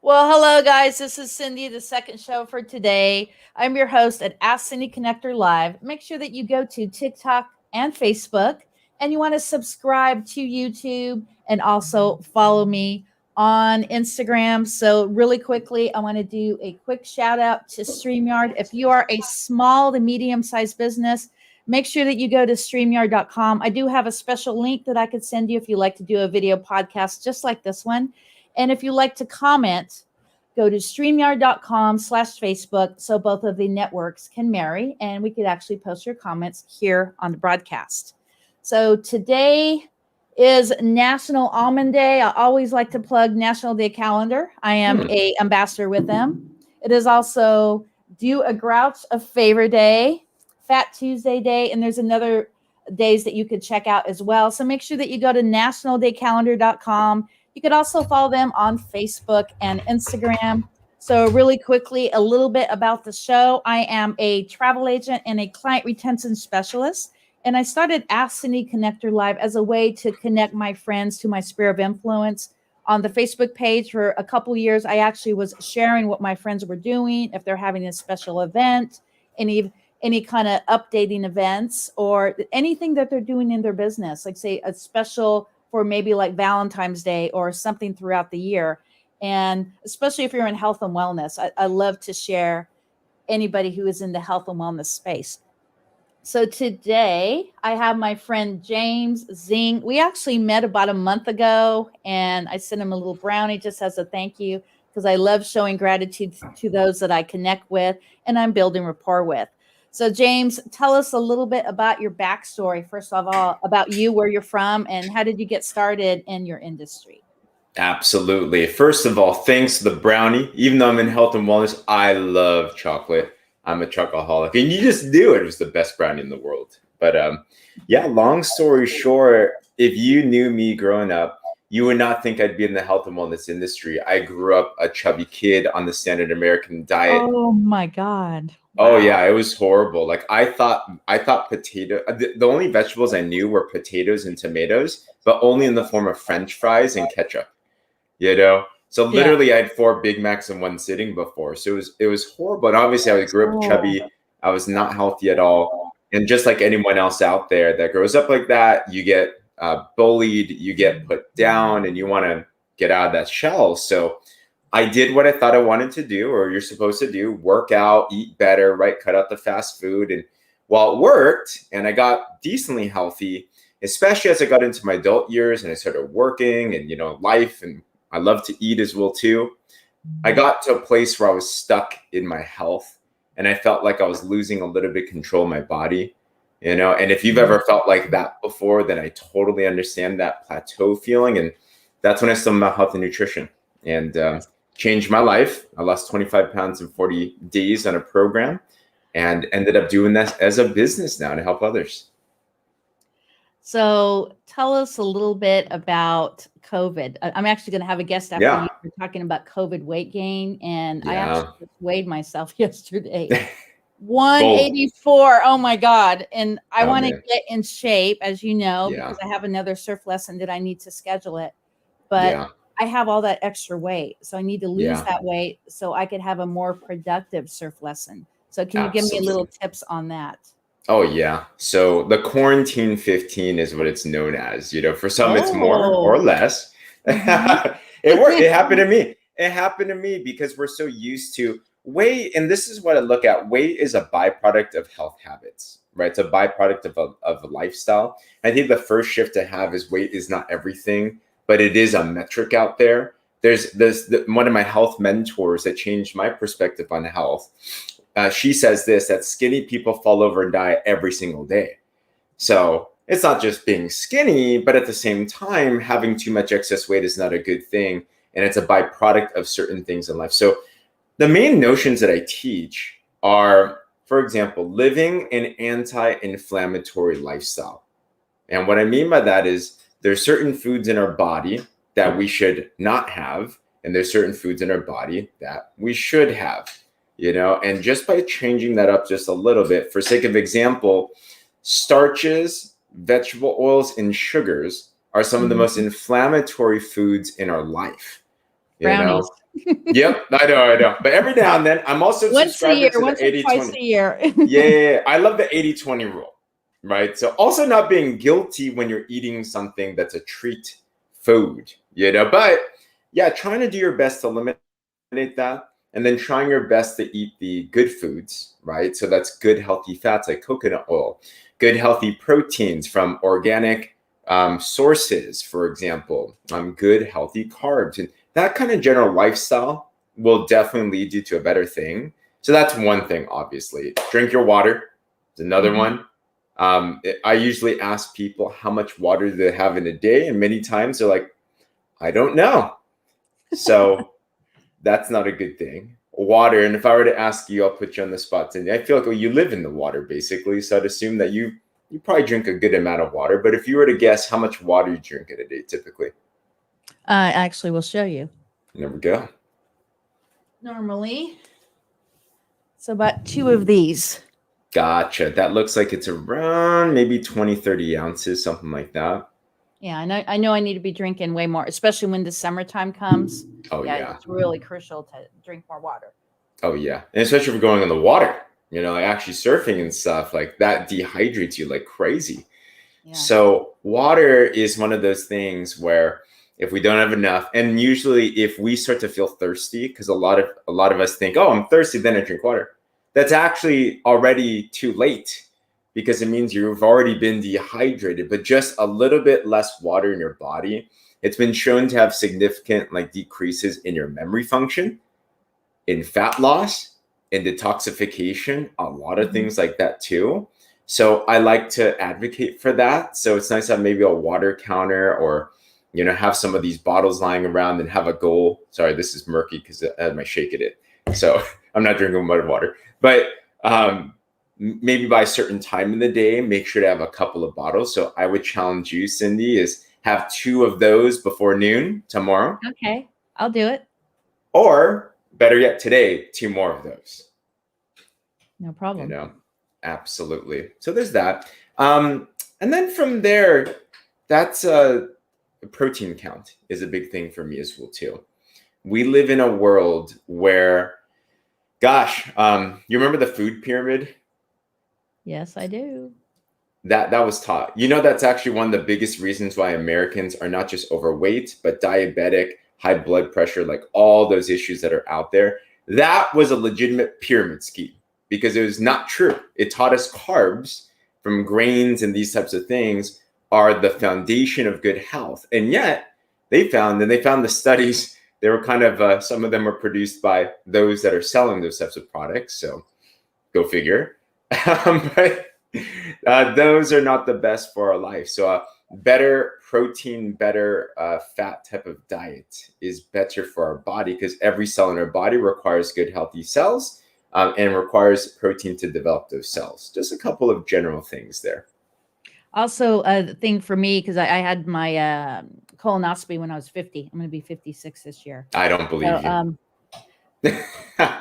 Well, hello, guys. This is Cindy, the second show for today. I'm your host at Ask Cindy Connector Live. Make sure that you go to TikTok and Facebook, and you want to subscribe to YouTube and also follow me on Instagram. So, really quickly, I want to do a quick shout out to StreamYard. If you are a small to medium sized business, make sure that you go to StreamYard.com. I do have a special link that I could send you if you like to do a video podcast just like this one. And if you like to comment, go to streamyard.com/Facebook so both of the networks can marry and we could actually post your comments here on the broadcast. So today is National Almond Day. I always like to plug National Day Calendar. I am a ambassador with them. It is also Do a Grouch a Favor Day, Fat Tuesday Day, and there's another days that you could check out as well. So make sure that you go to nationaldaycalendar.com. You could also follow them on Facebook and Instagram. So really quickly, a little bit about the show. I am a travel agent and a client retention specialist. And I started Ask Cindy Connector Live as a way to connect my friends to my sphere of influence. On the Facebook page for a couple of years, I actually was sharing what my friends were doing, if they're having a special event, any kind of updating events, or anything that they're doing in their business, like say a special for maybe like Valentine's Day or something throughout the year. And especially if you're in health and wellness, I love to share anybody who is in the health and wellness space. So today I have my friend James Zheng. We actually met about a month ago, and I sent him a little brownie just as a thank you because I love showing gratitude to those that I connect with and I'm building rapport with. So, James, tell us a little bit about your backstory. First of all, about you, where you're from, and how did you get started in your industry? Absolutely. First of all, thanks to the brownie. Even though I'm in health and wellness, I love chocolate. I'm a chocoholic, and you just knew it was the best brownie in the world. But yeah, long story short, if you knew me growing up, you would not think I'd be in the health and wellness industry. I grew up a chubby kid on the standard American diet. Oh my God. Oh Wow. yeah, it was horrible. Like I thought the only vegetables I knew were potatoes and tomatoes, but only in the form of French fries and ketchup. You know? So Yeah. literally I had 4 Big Macs in one sitting before. So it was horrible. And obviously I grew up chubby. I was not healthy at all. And just like anyone else out there that grows up like that, you get bullied, you get put down, and you want to get out of that shell. So I did what I thought I wanted to do, or you're supposed to do: work out, eat better, right? Cut out the fast food. And while it worked and I got decently healthy, especially as I got into my adult years and I started working and, life, and I love to eat as well too, I got to a place where I was stuck in my health and I felt like I was losing a little bit of control of my body, and if you've ever felt like that before, then I totally understand that plateau feeling. And that's when I stumbled on health and nutrition and changed my life. I lost 25 pounds in 40 days on a program and ended up doing that as a business now to help others. So tell us a little bit about COVID. I'm actually going to have a guest after you. We're talking about COVID weight gain, and I actually just weighed myself yesterday. 184. Oh my God. And I want to get in shape, as you know, because I have another surf lesson that I need to schedule it. But I have all that extra weight. So I need to lose that weight so I could have a more productive surf lesson. So can you give me a little tips on that? Oh yeah. So the quarantine 15 is what it's known as. For some it's more or less. It worked. It happened to me. It happened to me because we're so used to weight. And this is what I look at. Weight is a byproduct of health habits, right? It's a byproduct of a lifestyle. I think the first shift to have is weight is not everything, but it is a metric out there. There's one of my health mentors that changed my perspective on health. She says that skinny people fall over and die every single day. So it's not just being skinny, but at the same time, having too much excess weight is not a good thing. And it's a byproduct of certain things in life. So the main notions that I teach are, for example, living an anti-inflammatory lifestyle. And what I mean by that is there's certain foods in our body that we should not have, and there's certain foods in our body that we should have. And just by changing that up just a little bit, for sake of example, starches, vegetable oils, and sugars are some of the most inflammatory foods in our life. you Brownies. know. Yep, I know. But every now and then, I'm also Once a year, subscribing to once the or twice 80-20. a year. Yeah, I love the 80-20 rule, right? So also not being guilty when you're eating something that's a treat food, but yeah, trying to do your best to eliminate that, and then trying your best to eat the good foods, right? So that's good healthy fats like coconut oil, good healthy proteins from organic sources, for example, good healthy carbs, and that kind of general lifestyle will definitely lead you to a better thing. So that's one thing, obviously. Drink your water is another one. I usually ask people how much water do they have in a day, and many times they're like, I don't know. So that's not a good thing. Water, and if I were to ask you, I'll put you on the spot, and I feel like, well, you live in the water basically, so I'd assume that you probably drink a good amount of water. But if you were to guess how much water you drink in a day typically, I actually will show you. there we go. Normally, so about 2 of these. Gotcha. That looks like it's around maybe 20, 30 ounces, something like that. Yeah, I know I need to be drinking way more, especially when the summertime comes. Oh, yeah. It's really crucial to drink more water. Oh, yeah. And especially if you're going in the water, like actually surfing and stuff, like that dehydrates you like crazy. Yeah. So water is one of those things where if we don't have enough, and usually if we start to feel thirsty, because a lot of us think, oh, I'm thirsty, then I drink water. That's actually already too late, because it means you've already been dehydrated. But just a little bit less water in your body, it's been shown to have significant decreases in your memory function, in fat loss, in detoxification, a lot of things like that too. So I like to advocate for that. So it's nice to have maybe a water counter, or have some of these bottles lying around and have a goal. Sorry, this is murky because I had my shake in it, so I'm not drinking much water. But maybe by a certain time in the day, make sure to have a couple of bottles. So I would challenge you, Cindy, is have 2 of those before noon tomorrow. Okay, I'll do it. Or better yet, today, 2 more of those. No problem. Absolutely. So there's that. And then from there, that's a protein count is a big thing for me as well too. We live in a world where, gosh, you remember the food pyramid? Yes, I do. That was taught. That's actually one of the biggest reasons why Americans are not just overweight, but diabetic, high blood pressure, like all those issues that are out there. That was a legitimate pyramid scheme, because it was not true. It taught us carbs from grains and these types of things are the foundation of good health. And yet they found the studies, they were kind of, some of them were produced by those that are selling those types of products. So go figure. But those are not the best for our life. So better protein, better fat type of diet is better for our body, because every cell in our body requires good, healthy cells, and requires protein to develop those cells. Just a couple of general things there. Also, a thing for me, because I had my colonoscopy when I was 50. I'm going to be 56 this year. I don't believe you.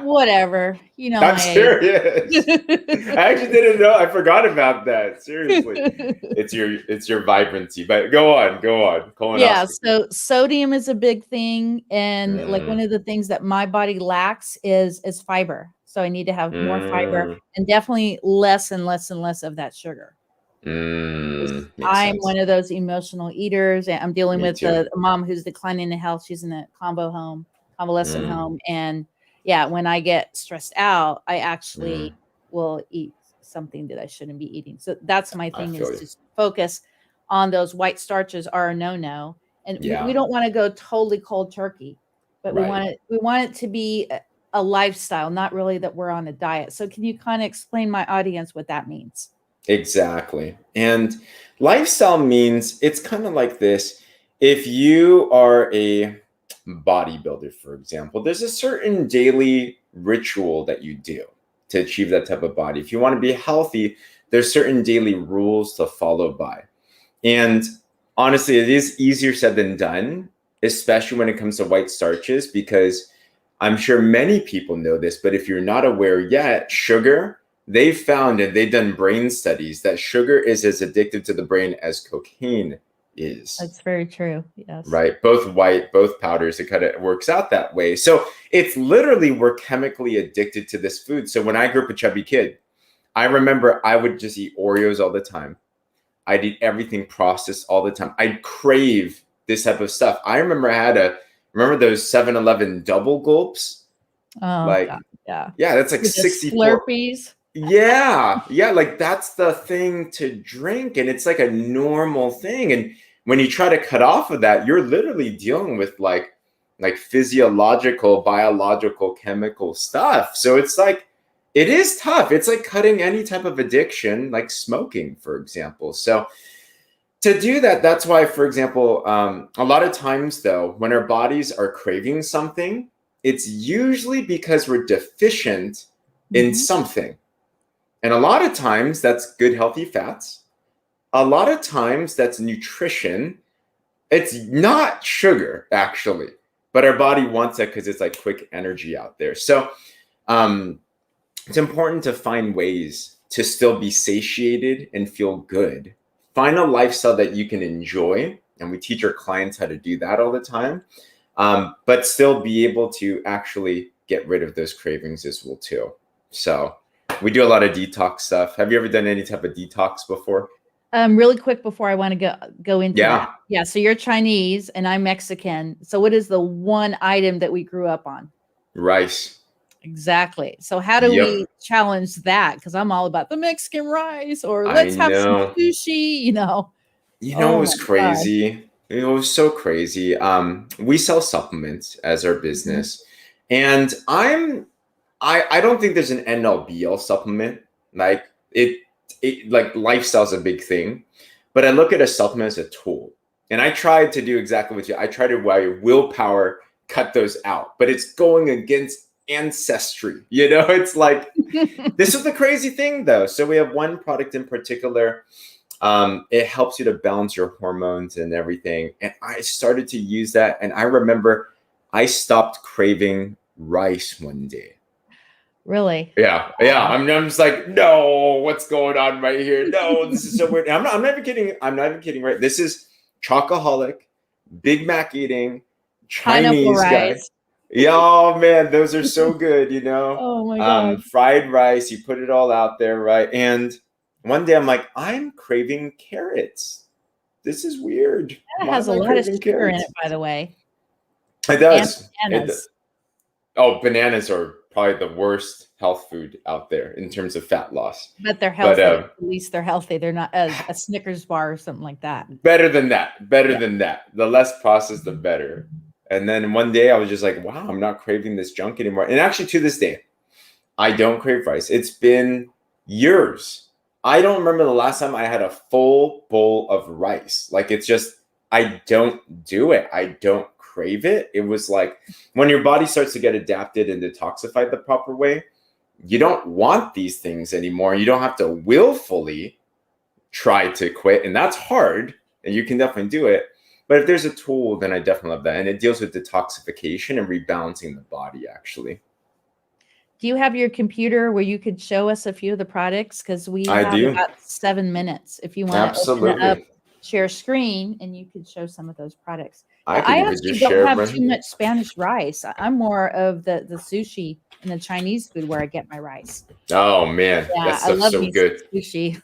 Whatever. I'm serious. I actually didn't know. I forgot about that. Seriously. It's your vibrancy. But go on. Colonoscopy. Yeah, so sodium is a big thing. And one of the things that my body lacks is fiber. So I need to have more fiber, and definitely less and less and less of that sugar. I'm one of those emotional eaters, and I'm dealing with a mom who's declining in health. She's in a convalescent home. And yeah, when I get stressed out, I actually will eat something that I shouldn't be eating. So that's my thing, is to focus on those white starches are a no. And we don't want to go totally cold turkey, but we want it to be a lifestyle, not really that we're on a diet. So can you kind of explain my audience what that means? Exactly. And lifestyle means, it's kind of like this. If you are a bodybuilder, for example, there's a certain daily ritual that you do to achieve that type of body. If you want to be healthy, there's certain daily rules to follow by. And honestly, it is easier said than done, especially when it comes to white starches, because I'm sure many people know this, but if you're not aware yet, sugar, they've found, and they've done brain studies, that sugar is as addictive to the brain as cocaine is. That's very true. Yes. Right? Both white, both powders, it kind of works out that way. So it's literally we're chemically addicted to this food. So when I grew up a chubby kid, I remember I would just eat Oreos all the time. I'd eat everything processed all the time. I'd crave this type of stuff. I remember remember those 7-Eleven double gulps? Oh, Like, God. Yeah. yeah, that's like With the 64. Slurpees. Yeah. Yeah. Like that's the thing to drink. And it's like a normal thing. And when you try to cut off of that, you're literally dealing with like physiological, biological, chemical stuff. So it's like, it is tough. It's like cutting any type of addiction, like smoking, for example. So to do that, that's why, for example, a lot of times though, when our bodies are craving something, it's usually because we're deficient in something. And a lot of times that's good, healthy fats. A lot of times that's nutrition. It's not sugar, actually, but our body wants it because it's like quick energy out there. So it's important to find ways to still be satiated and feel good. Find a lifestyle that you can enjoy. And we teach our clients how to do that all the time, but still be able to actually get rid of those cravings as well, too. So we do a lot of detox stuff. Have you ever done any type of detox before? Really quick before I want to go into Yeah. that. Yeah. So you're Chinese and I'm Mexican. So what is the one item that we grew up on? Rice. Exactly. So how do we challenge that? Because I'm all about the Mexican rice, or let's have some sushi, You know, it was crazy. It was so crazy. We sell supplements as our business. And I don't think there's an end all be all supplement. Like like lifestyle is a big thing, but I look at a supplement as a tool. And I tried to do exactly what I tried to willpower cut those out, but it's going against ancestry. You know, it's like this is the crazy thing though. So we have one product in particular. It helps you to balance your hormones and everything. And I started to use that. And I remember I stopped craving rice one day. Really? Yeah. Yeah. I'm just like, no, what's going on right here? No, this is so weird. I'm not even kidding. I'm not even kidding. Right. This is chocoholic, Big Mac eating, Chinese guy. Yeah, oh man, those are so good, you know. Oh my God. Fried rice, you put it all out there, right? And one day I'm like, I'm craving carrots. This is weird. That has a lot of sugar in it, by the way. It does. Oh, bananas are probably the worst health food out there in terms of fat loss. But they're healthy. At least they're healthy. They're not a Snickers bar or something like that. Better than that. Better than that. The less processed, the better. And then one day I was just like, wow, I'm not craving this junk anymore. And actually to this day, I don't crave rice. It's been years. I don't remember the last time I had a full bowl of rice. Like it's just, I don't do it. I don't crave it. It was like when your body starts to get adapted and detoxified the proper way, you don't want these things anymore. You don't have to willfully try to quit. And that's hard. And you can definitely do it. But if there's a tool, then I definitely love that. And it deals with detoxification and rebalancing the body, actually. Do you have your computer where you could show us a few of the products? Because we have about 7 minutes. If you want to open it up, share screen, and you could show some of those products. I actually don't have too much Spanish rice. I'm more of the sushi and the Chinese food where I get my rice. Oh, man. Yeah, that I love so good. Sushi.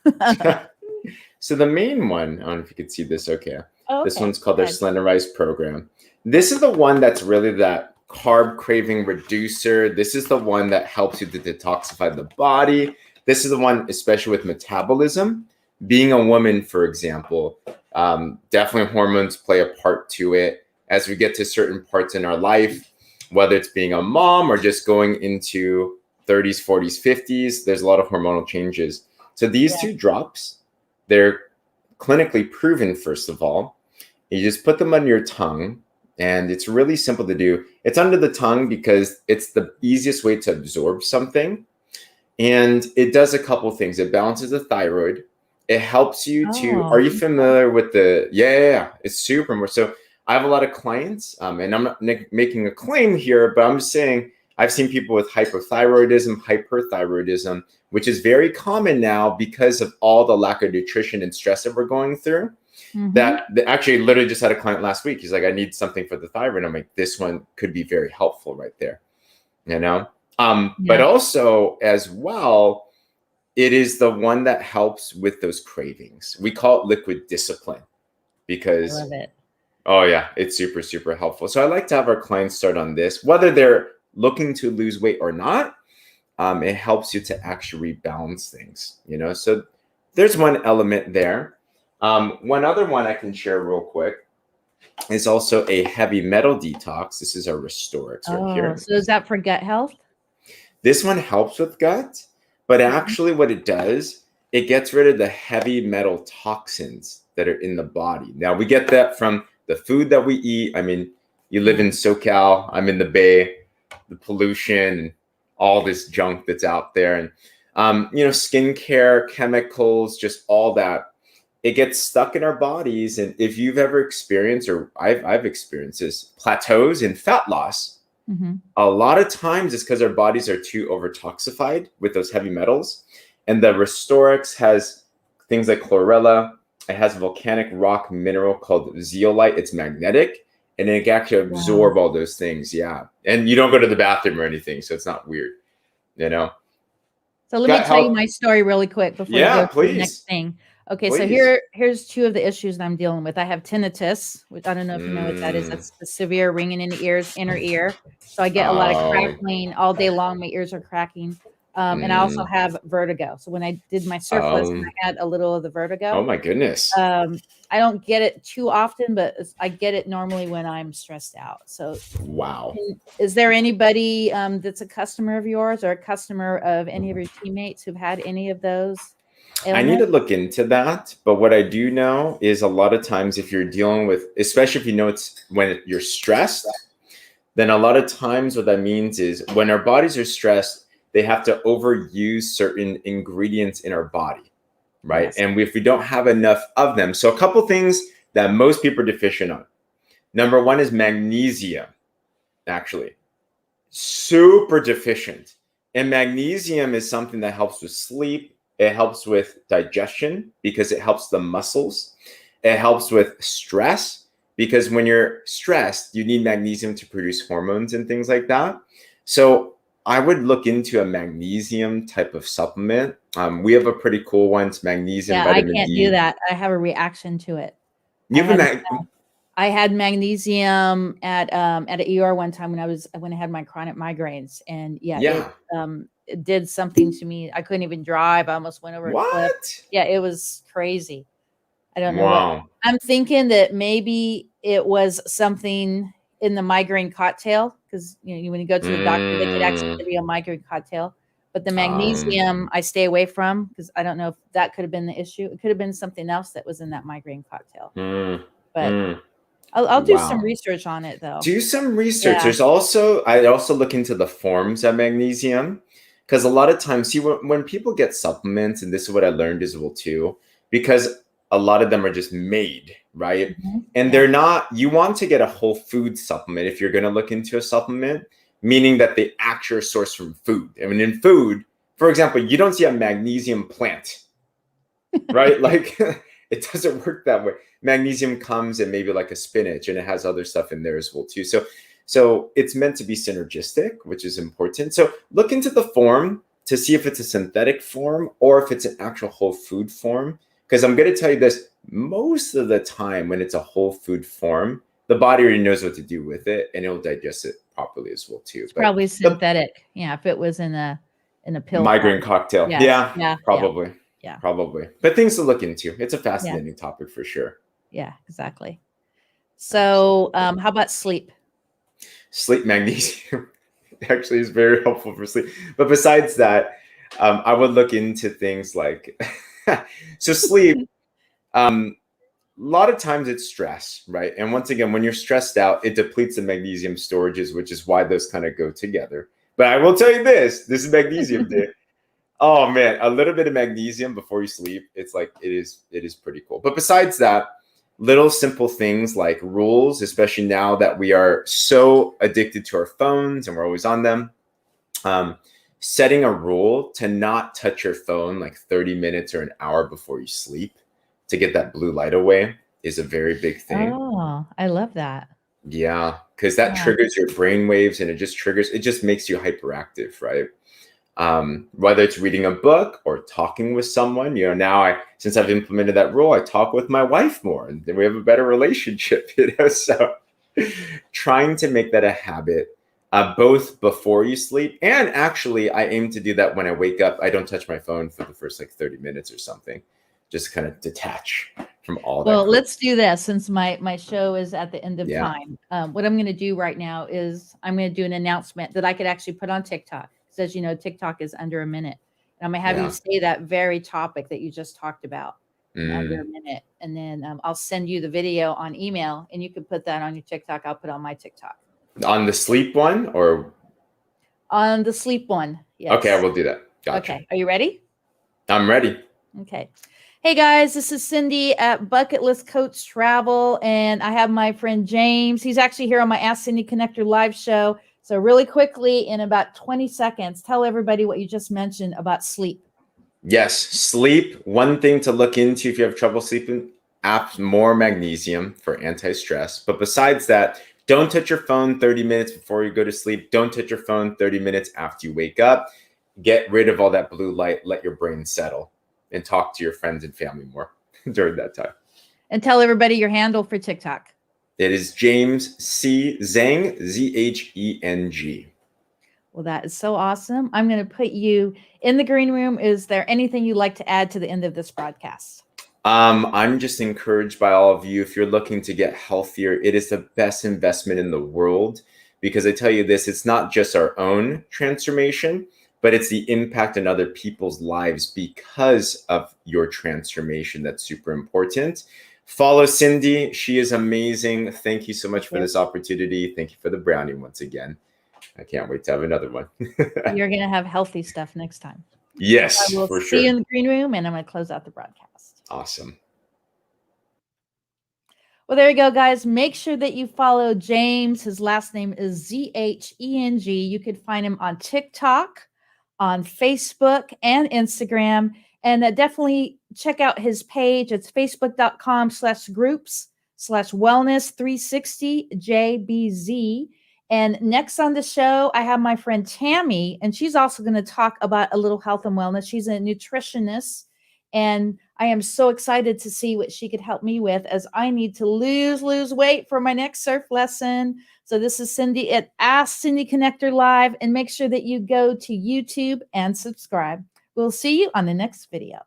So the main one, I don't know if you could see this, okay. Oh, this one's called their Slender Rice program. This is the one that's really that carb craving reducer. This is the one that helps you to detoxify the body. This is the one, especially with metabolism. Being a woman, for example, definitely hormones play a part to it. As we get to certain parts in our life, whether it's being a mom or just going into 30s, 40s, 50s, there's a lot of hormonal changes. So these two drops, they're clinically proven, first of all. You just put them under your tongue, and it's really simple to do. It's under the tongue because it's the easiest way to absorb something. And it does a couple things. It balances the thyroid. It helps you to, are you familiar with the, it's super more. So I have a lot of clients, and I'm not making a claim here, but I'm just saying I've seen people with hyperthyroidism, which is very common now because of all the lack of nutrition and stress that we're going through. that actually literally just had a client last week. He's like, I need something for the thyroid. I'm like, this one could be very helpful right there, you know? But also as well, it is the one that helps with those cravings. We call it liquid discipline because, I love it. Oh yeah, it's super, super helpful. So I like to have our clients start on this, whether they're looking to lose weight or not. It helps you to actually rebalance things, you know? So there's one element there. One other one I can share real quick is also a heavy metal detox. This is our RestoreX right here. So is that for gut health? This one helps with gut, but actually what it does, it gets rid of the heavy metal toxins that are in the body. Now we get that from the food that we eat. I mean, you live in SoCal, I'm in the Bay, the pollution, all this junk that's out there, and you know, skincare, chemicals, just all that. It gets stuck in our bodies. And if you've ever experienced, or I've experienced this, plateaus in fat loss, a lot of times it's because our bodies are too overtoxified with those heavy metals. And the RestoreX has things like chlorella. It has a volcanic rock mineral called zeolite. It's magnetic, and it can actually absorb all those things. Yeah. And you don't go to the bathroom or anything, so it's not weird, you know? So let me tell you my story really quick before we go to the next thing. Okay, so here's two of the issues that I'm dealing with. I have tinnitus, which I don't know if you know what that is. That's the severe ringing in the ears, inner ear. So I get a lot of crackling all day long. My ears are cracking. And I also have vertigo. So when I did my surf lesson, I had a little of the vertigo. Oh my goodness. I don't get it too often, but I get it normally when I'm stressed out. So wow. Is there anybody that's a customer of yours or a customer of any of your teammates who've had any of those ailments? I need to look into that. But what I do know is a lot of times if you're dealing with, especially if you know it's when you're stressed, then a lot of times what that means is when our bodies are stressed, they have to overuse certain ingredients in our body, right? Yes. And if we don't have enough of them. So a couple things that most people are deficient on. Number one is magnesium, actually. Super deficient. And magnesium is something that helps with sleep. It helps with digestion because it helps the muscles. It helps with stress because when you're stressed, you need magnesium to produce hormones and things like that. So I would look into a magnesium type of supplement. We have a pretty cool one. It's magnesium, vitamin D. I can't do that. I have a reaction to it. I had magnesium at an ER one time when I had my chronic migraines, and it did something to me. I couldn't even drive. I almost went over a cliff. Yeah, it was crazy. I don't know. What. I'm thinking that maybe it was something in the migraine cocktail, because when you go to the doctor, they could actually give you a migraine cocktail. But the magnesium I stay away from because I don't know if that could have been the issue. It could have been something else that was in that migraine cocktail. But I'll do some research on it though. Do some research. There's also I also look into the forms of magnesium, because a lot of times, see, when people get supplements, and this is what I learned as well too, because a lot of them are just made, right? And they're not, you want to get a whole food supplement if you're going to look into a supplement, meaning that they actually are sourced from food. I mean, in food, for example, you don't see a magnesium plant, right? Like it doesn't work that way. Magnesium comes in maybe like a spinach, and it has other stuff in there as well too. So it's meant to be synergistic, which is important. So look into the form to see if it's a synthetic form or if it's an actual whole food form. Because I'm going to tell you this, most of the time when it's a whole food form, the body already knows what to do with it, and it'll digest it properly as well too. It's probably synthetic. If it was in a pill. Migraine cocktail. Yeah, probably. Yeah, probably. But things to look into. It's a fascinating topic for sure. Yeah, exactly. So how about sleep? Sleep magnesium actually is very helpful for sleep. But besides that, I would look into things like, so sleep, a lot of times it's stress, right? And once again, when you're stressed out, it depletes the magnesium storages, which is why those kind of go together. But I will tell you this is magnesium day. Oh man, a little bit of magnesium before you sleep. It's like, it is pretty cool. But besides that, little simple things like rules, especially now that we are so addicted to our phones and we're always on them. Setting a rule to not touch your phone like 30 minutes or an hour before you sleep to get that blue light away. is a very big thing. Oh, I love that. Yeah, because that Yeah. triggers your brain waves and it just makes you hyperactive, right? Whether it's reading a book or talking with someone, now since I've implemented that rule, I talk with my wife more and then we have a better relationship, so trying to make that a habit, both before you sleep and actually I aim to do that when I wake up. I don't touch my phone for the first like 30 minutes or something, just kind of detach from all that. Well, let's do this since my show is at the end of Yeah. time. What I'm going to do right now is I'm going to do an announcement that I could actually put on TikTok. Because as you know, TikTok is under a minute. And I'm going to have you say that very topic that you just talked about in under a minute. And then I'll send you the video on email and you can put that on your TikTok. I'll put on my TikTok. On the sleep one or? On the sleep one. Yes. Okay, I will do that. Gotcha. Okay. Are you ready? I'm ready. Okay. Hey guys, this is Cindy at Bucket List Coach Travel, and I have my friend James. He's actually here on my Ask Cindy Connector live show. So really quickly, in about 20 seconds, tell everybody what you just mentioned about sleep. Yes, sleep. One thing to look into if you have trouble sleeping, more magnesium for anti-stress. But besides that, don't touch your phone 30 minutes before you go to sleep. Don't touch your phone 30 minutes after you wake up. Get rid of all that blue light. Let your brain settle. And talk to your friends and family more during that time. And tell everybody your handle for TikTok. It is James C. Zheng, Zheng. Well, that is so awesome. I'm going to put you in the green room. Is there anything you'd like to add to the end of this broadcast? I'm just encouraged by all of you. If you're looking to get healthier, it is the best investment in the world, because I tell you this, it's not just our own transformation, but it's the impact in other people's lives because of your transformation. That's super important. Follow Cindy. She is amazing. Thank you so much for this opportunity. Thank you for the brownie once again. I can't wait to have another one. You're going to have healthy stuff next time. Yes, I will for see sure. you in the green room, and I'm going to close out the broadcast. Awesome. Well, there you go, guys. Make sure that you follow James. His last name is Zheng. You could find him on TikTok, on Facebook, and Instagram. And definitely check out his page. It's facebook.com/groups/wellness360JBZ. And next on the show, I have my friend Tammy, and she's also going to talk about a little health and wellness. She's a nutritionist. And I am so excited to see what she could help me with, as I need to lose weight for my next surf lesson. So this is Cindy at Ask Cindy Connector Live, and make sure that you go to YouTube and subscribe. We'll see you on the next video.